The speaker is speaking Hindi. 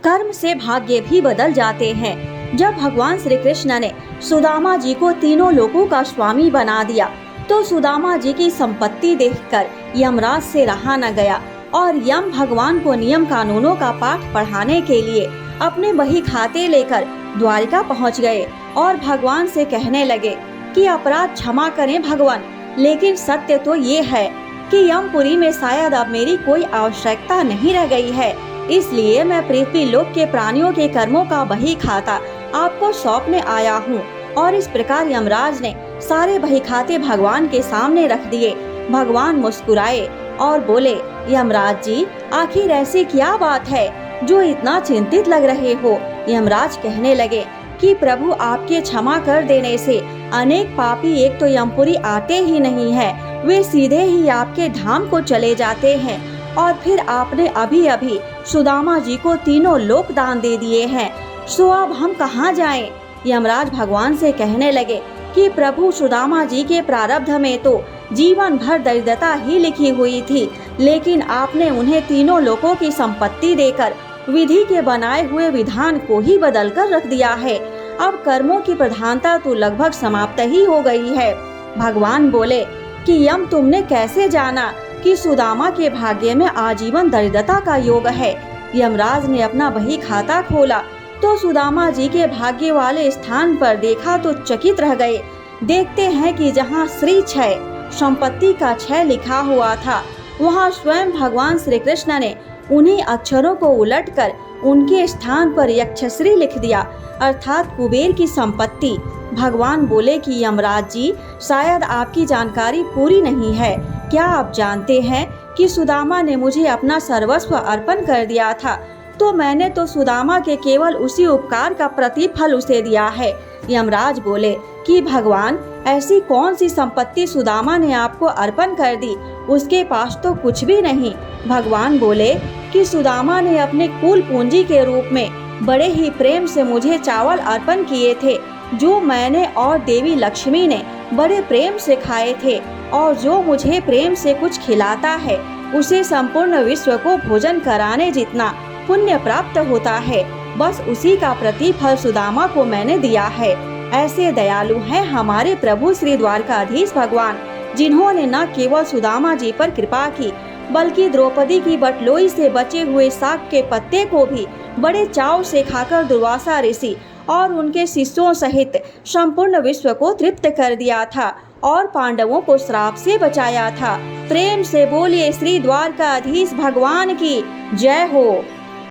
कर्म से भाग्य भी बदल जाते हैं। जब भगवान श्री कृष्ण ने सुदामा जी को तीनों लोकों का स्वामी बना दिया तो सुदामा जी की संपत्ति देखकर यमराज से रहा न गया और यम भगवान को नियम कानूनों का पाठ पढ़ाने के लिए अपने बही खाते लेकर द्वारिका पहुंच गए और भगवान से कहने लगे कि अपराध क्षमा करें भगवान, लेकिन सत्य तो ये है कि यमपुरी में शायद अब मेरी कोई आवश्यकता नहीं रह गई है, इसलिए मैं पृथ्वी लोक के प्राणियों के कर्मों का बही खाता आपको सौंपने आया हूँ। और इस प्रकार यमराज ने सारे बही खाते भगवान के सामने रख दिए। भगवान मुस्कुराए और बोले, यमराज जी, आखिर ऐसी क्या बात है जो इतना चिंतित लग रहे हो। यमराज कहने लगे कि प्रभु, आपके क्षमा कर देने से अनेक पापी एक तो यमपुरी आते ही नहीं है, वे सीधे ही आपके धाम को चले जाते हैं। और फिर आपने अभी अभी सुदामा जी को तीनों लोक दान दे दिए हैं, सो अब हम कहाँ जाएं? यमराज भगवान से कहने लगे कि प्रभु, सुदामा जी के प्रारब्ध में तो जीवन भर दरिद्रता ही लिखी हुई थी, लेकिन आपने उन्हें तीनों लोकों की संपत्ति देकर विधि के बनाए हुए विधान को ही बदल कर रख दिया है। अब कर्मों की प्रधानता तो लगभग समाप्त ही हो गई है। भगवान बोले कि यम, तुमने कैसे जाना कि सुदामा के भाग्य में आजीवन दरिद्रता का योग है? यमराज ने अपना बही खाता खोला तो सुदामा जी के भाग्य वाले स्थान पर देखा तो चकित रह गए। देखते हैं कि जहाँ श्री क्षय संपत्ति का क्षय लिखा हुआ था, वहाँ स्वयं भगवान श्री कृष्ण ने उन्हीं अक्षरों को उलटकर उनके स्थान पर यक्षश्री लिख दिया, अर्थात कुबेर की संपत्ति। भगवान बोले कि यमराज जी, शायद आपकी जानकारी पूरी नहीं है। क्या आप जानते हैं कि सुदामा ने मुझे अपना सर्वस्व अर्पण कर दिया था, तो मैंने तो सुदामा के केवल उसी उपकार का प्रतिफल उसे दिया है। यमराज बोले कि भगवान, ऐसी कौन सी संपत्ति सुदामा ने आपको अर्पण कर दी? उसके पास तो कुछ भी नहीं। भगवान बोले कि सुदामा ने अपने कुल पूंजी के रूप में बड़े ही प्रेम से मुझे चावल अर्पण किए थे, जो मैंने और देवी लक्ष्मी ने बड़े प्रेम से खाए थे। और जो मुझे प्रेम से कुछ खिलाता है, उसे संपूर्ण विश्व को भोजन कराने जितना पुण्य प्राप्त होता है। बस उसी का प्रतिफल सुदामा को मैंने दिया है। ऐसे दयालु हैं हमारे प्रभु श्री द्वारकाधीश भगवान, जिन्होंने न केवल सुदामा जी पर कृपा की, बल्कि द्रौपदी की बटलोई से बचे हुए साग के पत्ते को भी बड़े चाव से खाकर दुर्वासा ऋषि और उनके शिष्यों सहित संपूर्ण विश्व को तृप्त कर दिया था और पांडवों को श्राप से बचाया था। प्रेम से बोलिए श्री द्वारकाधीश भगवान की जय हो।